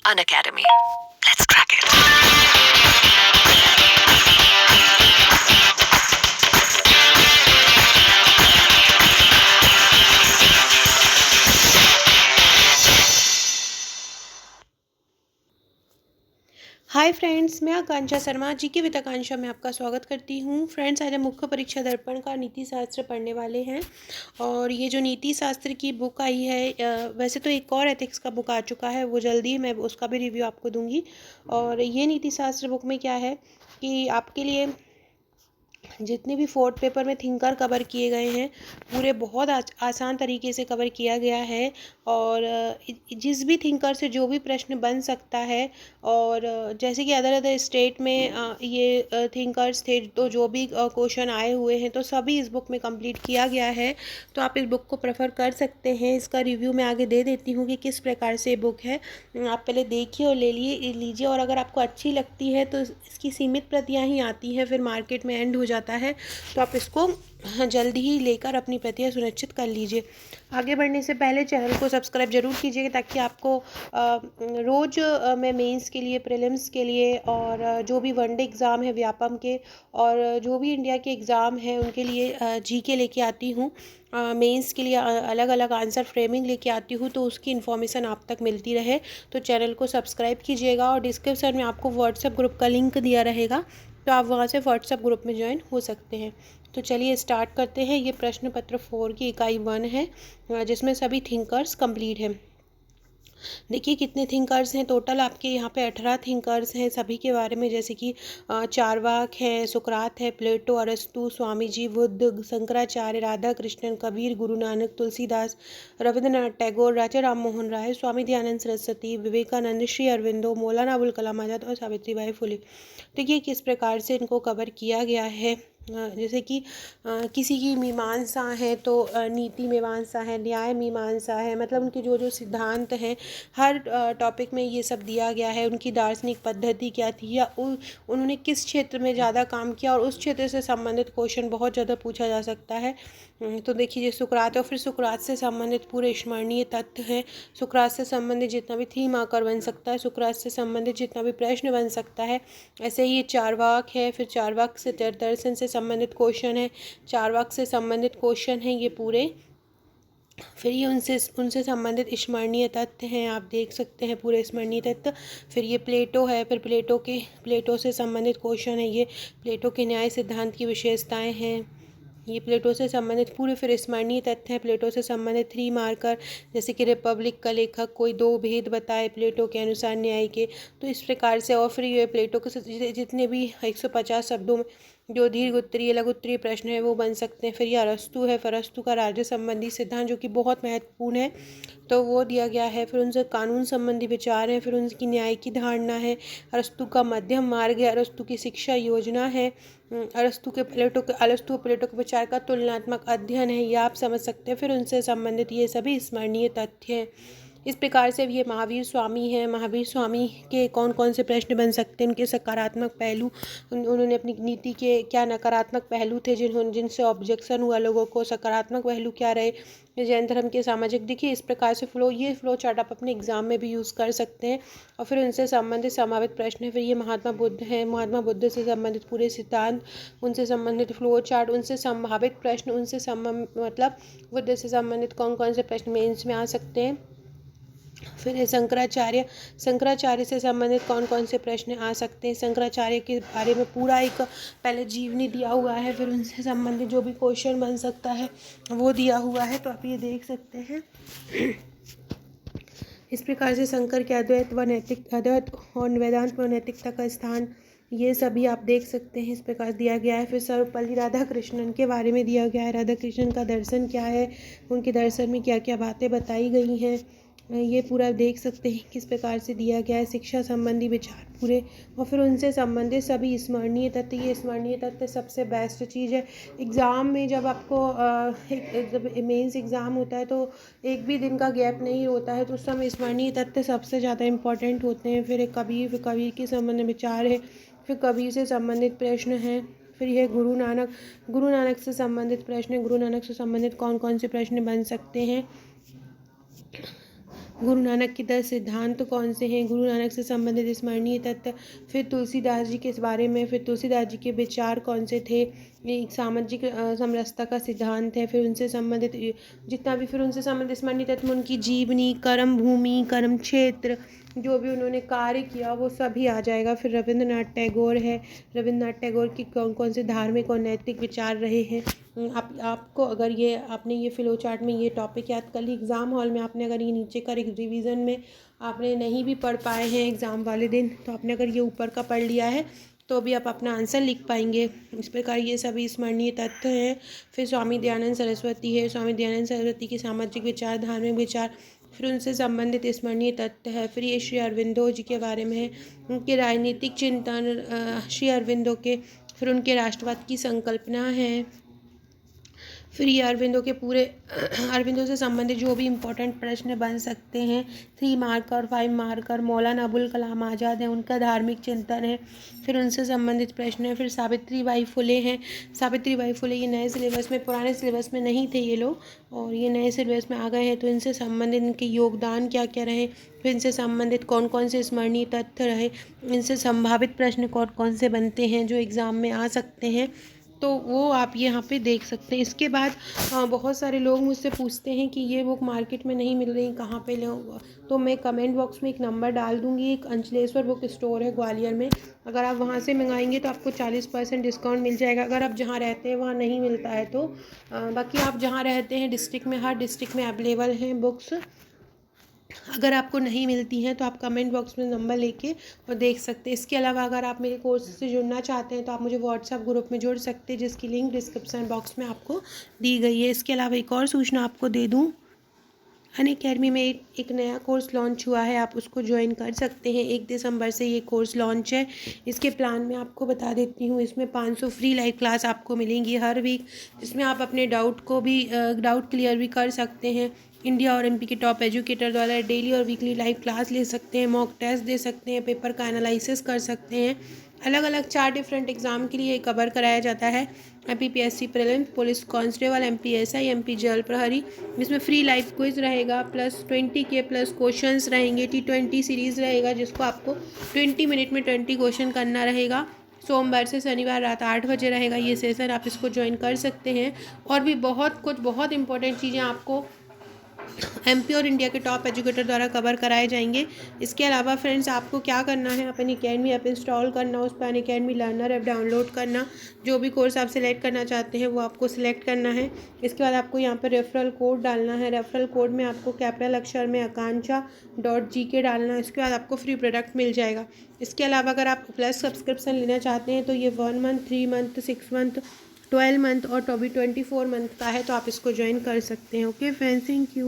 Unacademy. Let's crack it. Hi friends, मैं आकांक्षा Sharma GK with आकांक्षा में आपका स्वागत करती हूँ। फ्रेंड्स, आज हम मुख्य परीक्षा दर्पण का नीति शास्त्र पढ़ने वाले हैं। और ये जो नीति शास्त्र की बुक आई है, वैसे तो एक और एथिक्स का बुक आ चुका है, वो जल्दी ही मैं उसका भी रिव्यू आपको दूंगी। और ये नीति शास्त्र बुक में क्या है कि आपके लिए जितने भी फोर्थ पेपर में थिंकर कवर किए गए हैं, पूरे बहुत आसान तरीके से कवर किया गया है। और जिस भी थिंकर से जो भी प्रश्न बन सकता है, और जैसे कि अदर अदर स्टेट में ये थिंकर्स थे, तो जो भी क्वेश्चन आए हुए हैं तो सभी इस बुक में कंप्लीट किया गया है। तो आप इस बुक को प्रेफर कर सकते हैं। इसका रिव्यू मैं आगे दे देती हूँ कि किस प्रकार से ये बुक है। आप पहले देखिए और लीजिए। और अगर आपको अच्छी लगती है तो इसकी सीमित प्रतियां ही आती हैं, फिर मार्केट में एंड हो जाता है। तो आप इसको जल्दी ही लेकर अपनी प्रतियां सुनिश्चित कर लीजिए। आगे बढ़ने से पहले चैनल को सब्सक्राइब जरूर कीजिएगा, ताकि आपको रोज़ मैं मेंस के लिए, प्रीलिम्स के लिए, और जो भी वनडे एग्ज़ाम है व्यापम के, और जो भी इंडिया के एग्ज़ाम हैं उनके लिए जीके लेके आती हूँ। मेंस के लिए अलग अलग आंसर फ्रेमिंग लेके आती हूँ, तो उसकी इन्फॉर्मेशन आप तक मिलती रहे तो चैनल को सब्सक्राइब कीजिएगा। और डिस्क्रिप्शन में आपको व्हाट्सएप ग्रुप का लिंक दिया रहेगा, तो आप वहाँ से व्हाट्सएप ग्रुप में ज्वाइन हो सकते हैं। तो चलिए स्टार्ट करते हैं। ये प्रश्न पत्र 4 की इकाई 1 है, जिसमें सभी थिंकर्स कंप्लीट हैं। देखिए कितने थिंकर्स हैं टोटल। आपके यहाँ पे 18 थिंकर्स हैं सभी के बारे में, जैसे कि चारवाक हैं, सुकरात है, प्लेटो, अरस्तु, स्वामी जी, बुद्ध, शंकराचार्य, राधा कृष्णन, कबीर, गुरु नानक, तुलसीदास, रविंद्रनाथ टैगोर, राजा राम मोहन राय, स्वामी दयानंद सरस्वती, विवेकानंद, श्री अरविंदो, मौलाना अबुल कलाम आज़ाद और सावित्रीबाई फुले। देखिए किस प्रकार से इनको कवर किया गया है। जैसे कि किसी की मीमांसा है तो नीति मीमांसा है, न्याय मीमांसा है, मतलब उनके जो जो सिद्धांत हैं हर टॉपिक में ये सब दिया गया है। उनकी दार्शनिक पद्धति क्या थी, या उन्होंने किस क्षेत्र में ज़्यादा काम किया, और उस क्षेत्र से संबंधित क्वेश्चन बहुत ज़्यादा पूछा जा सकता है। तो देखिए ये सुकरात है, और फिर सुकरात से संबंधित पूरे स्मरणीय तथ्य हैं। सुकरात से संबंधित जितना भी थीम आकर बन सकता है, सुकरात से संबंधित जितना भी प्रश्न बन सकता है। ऐसे ही ये चारवाक है, फिर चारवाक से दर्शन से संबंधित क्वेश्चन है, चारवाक से संबंधित क्वेश्चन हैं ये पूरे। फिर ये उनसे उनसे संबंधित स्मरणीय तथ्य हैं, आप देख सकते हैं पूरे स्मरणीय तथ्य। फिर ये प्लेटो है, फिर प्लेटो से संबंधित क्वेश्चन है। ये प्लेटो के न्याय सिद्धांत की विशेषताएं हैं। ये प्लेटो से संबंधित पूरे फिर स्मरणीय तथ्य है। प्लेटो से संबंधित 3 मार्कर, जैसे कि रिपब्लिक का लेखक कोई 2 भेद बताए प्लेटो के अनुसार न्याय के, तो इस प्रकार से। और फिर ये प्लेटो के जितने भी 150 शब्दों में जो दीर्घ उत्तरीय लघु उत्तरीय प्रश्न है वो बन सकते हैं। फिर ये अरस्तु है, फिर अरस्तु का राज्य संबंधी सिद्धांत जो कि बहुत महत्वपूर्ण है, तो वो दिया गया है। फिर उनसे कानून संबंधी विचार है, फिर उनकी न्याय की धारणा है। अरस्तु का मध्यम मार्ग है, अरस्तु की शिक्षा योजना है, अरस्तु और प्लेटो के विचार का तुलनात्मक अध्ययन है, ये आप समझ सकते हैं। फिर उनसे संबंधित ये सभी स्मरणीय तथ्य हैं। इस प्रकार से ये महावीर स्वामी हैं। महावीर स्वामी के कौन कौन से प्रश्न बन सकते हैं, उनके सकारात्मक पहलू, उन्होंने अपनी नीति के क्या नकारात्मक पहलू थे जिनसे ऑब्जेक्शन हुआ लोगों को, सकारात्मक पहलू क्या रहे। जैन धर्म के सामाजिक, देखिए इस प्रकार से ये फ्लो चार्ट आप अपने एग्जाम में भी यूज़ कर सकते हैं। और फिर उनसे संबंधित संभावित प्रश्न है। फिर ये महात्मा बुद्ध हैं, महात्मा बुद्ध से संबंधित पूरे सिद्धांत, उनसे संबंधित फ्लो चार्ट, उनसे संभावित प्रश्न, मतलब बुद्ध से संबंधित कौन कौन से प्रश्न मेंस में आ सकते हैं। फिर ये शंकराचार्य से संबंधित कौन कौन से प्रश्न आ सकते हैं। शंकराचार्य के बारे में पूरा एक पहले जीवनी दिया हुआ है, फिर उनसे संबंधित जो भी क्वेश्चन बन सकता है वो दिया हुआ है, तो आप ये देख सकते हैं। इस प्रकार से शंकर के अद्वैत और वेदांत व नैतिकता का स्थान, ये सभी आप देख सकते हैं। इस प्रकार दिया गया है। फिर सर्वपल्ली राधाकृष्णन के बारे में दिया गया है। राधा कृष्णन का दर्शन क्या है, उनके दर्शन में क्या क्या बातें बताई गई हैं, ये पूरा देख सकते हैं किस प्रकार से दिया गया है। शिक्षा संबंधी विचार पूरे, और फिर उनसे संबंधित सभी स्मरणीय तथ्य। ये स्मरणीय तथ्य सबसे बेस्ट चीज़ है एग्ज़ाम में। जब आपको जब मेंस एग्ज़ाम होता है तो एक भी दिन का गैप नहीं होता है, तो उस समय स्मरणीय तथ्य सबसे ज़्यादा इम्पॉर्टेंट होते हैं। फिर कबीर के संबंध में विचार है, फिर कबीर से संबंधित प्रश्न हैं। फिर यह गुरु नानक से संबंधित प्रश्न, गुरु नानक से संबंधित कौन कौन से प्रश्न बन सकते हैं। गुरु नानक के 10 सिद्धांत कौन से हैं, गुरु नानक से संबंधित स्मरणीय तत्व, फिर तुलसीदास जी के इस बारे में, फिर तुलसीदास जी के विचार कौन से थे, एक सामाजिक समरसता का सिद्धांत है, फिर उनसे संबंधित जितना भी, फिर उनसे संबंधित स्मरणीय तत्व, उनकी जीवनी, कर्म भूमि, कर्म क्षेत्र, जो भी उन्होंने कार्य किया वो सभी आ जाएगा। फिर रविंद्रनाथ टैगोर है, रविंद्रनाथ टैगोर की कौन कौन से धार्मिक और नैतिक विचार रहे हैं। आपको अगर ये आपने ये फ्लो चार्ट में ये टॉपिक याद कर ली, एग्ज़ाम हॉल में आपने अगर ये नीचे कर एक रिवीजन में आपने नहीं भी पढ़ पाए हैं एग्ज़ाम वाले दिन, तो आपने अगर ये ऊपर का पढ़ लिया है तो भी आप अपना आंसर लिख पाएंगे। इस प्रकार ये सभी स्मरणीय तथ्य हैं। फिर स्वामी दयानंद सरस्वती है, स्वामी दयानंद सरस्वती के सामाजिक विचार, धार्मिक विचार, फिर उनसे संबंधित स्मरणीय तथ्य है। फिर ये श्री अरविंदो जी के बारे में है, उनके राजनीतिक चिंतन श्री अरविंदो के, फिर उनके राष्ट्रवाद की संकल्पना है। फिर ये अरविंदो के पूरे अरविंदो से संबंधित जो भी इम्पोर्टेंट प्रश्न बन सकते हैं, 3 मार्कर 5 मार्कर, मौलाना अबुल कलाम आज़ाद हैं, उनका धार्मिक चिंतन है, फिर उनसे संबंधित प्रश्न है। फिर सावित्री बाई फुले हैं, सावित्री बाई फुले ये नए सिलेबस में, पुराने सिलेबस में नहीं थे ये लोग और ये नए सिलेबस में आ गए हैं, तो इनसे संबंधित इनके योगदान क्या क्या रहे, फिर इनसे संबंधित कौन कौन से स्मरणीय तथ्य रहे, इनसे संभावित प्रश्न कौन कौन से बनते हैं जो एग्ज़ाम में आ सकते हैं, तो वो आप यहाँ पे देख सकते हैं। इसके बाद बहुत सारे लोग मुझसे पूछते हैं कि ये बुक मार्केट में नहीं मिल रही, कहाँ पे लूँ, तो मैं कमेंट बॉक्स में एक नंबर डाल दूँगी। एक अंचलेश्वर बुक स्टोर है ग्वालियर में, अगर आप वहाँ से मंगाएंगे तो आपको 40% डिस्काउंट मिल जाएगा। अगर आप जहाँ रहते हैं वहाँ नहीं मिलता है तो बाकी आप जहाँ रहते हैं डिस्ट्रिक्ट में, हर डिस्ट्रिक्ट में अवेलेबल हैं बुक्स। अगर आपको नहीं मिलती हैं तो आप कमेंट बॉक्स में नंबर लेके और देख सकते हैं। इसके अलावा अगर आप मेरे कोर्स से जुड़ना चाहते हैं तो आप मुझे व्हाट्सएप ग्रुप में जोड़ सकते हैं, जिसकी लिंक डिस्क्रिप्शन बॉक्स में आपको दी गई है। इसके अलावा एक और सूचना आपको दे दूँ, अनअकैडमी में एक नया कोर्स लॉन्च हुआ है, आप उसको ज्वाइन कर सकते हैं। 1 दिसंबर से ये कोर्स लॉन्च है। इसके प्लान में आपको बता देती हूँ, इसमें 500 फ्री लाइव क्लास आपको मिलेंगी हर वीक, जिसमें आप अपने डाउट क्लियर भी कर सकते हैं। इंडिया और एमपी के टॉप एजुकेटर द्वारा डेली और वीकली लाइव क्लास ले सकते हैं, मॉक टेस्ट दे सकते हैं, पेपर का एनालिसिस कर सकते हैं। अलग अलग 4 डिफरेंट एग्ज़ाम के लिए कवर कराया जाता है। MPPSC prelims, police constable, MPSI, MP जल प्रहरी, जिसमें फ्री लाइव क्विज रहेगा, प्लस 20 के प्लस क्वेश्चंस रहेंगे। T20 सीरीज़ रहेगा, जिसको आपको 20 मिनट में 20 क्वेश्चन करना रहेगा। सोमवार से शनिवार रात 8 बजे रहेगा ये सेशन, आप इसको ज्वाइन कर सकते हैं। और भी बहुत इंपॉर्टेंट चीज़ें आपको एमपी और इंडिया के टॉप एजुकेटर द्वारा कवर कराए जाएंगे। इसके अलावा फ्रेंड्स आपको क्या करना है, अपनी अनअकैडमी ऐप इंस्टॉल करना, उस पर अनअकैडमी लर्नर ऐप डाउनलोड करना, जो भी कोर्स आप सिलेक्ट करना चाहते हैं वो आपको सिलेक्ट करना है। इसके बाद आपको यहाँ पर रेफरल कोड डालना है, रेफरल कोड में आपको कैपिटल अक्षर में आकांक्षा.gk डालना है। इसके बाद आपको फ्री प्रोडक्ट मिल जाएगा। इसके अलावा अगर आप प्लस सब्सक्रिप्शन लेना चाहते हैं तो ये 1 मंथ, 3 मंथ, 6 मंथ, 12 मंथ और 24 मंथ का है, तो आप इसको ज्वाइन कर सकते हैं। Okay friends, thank you.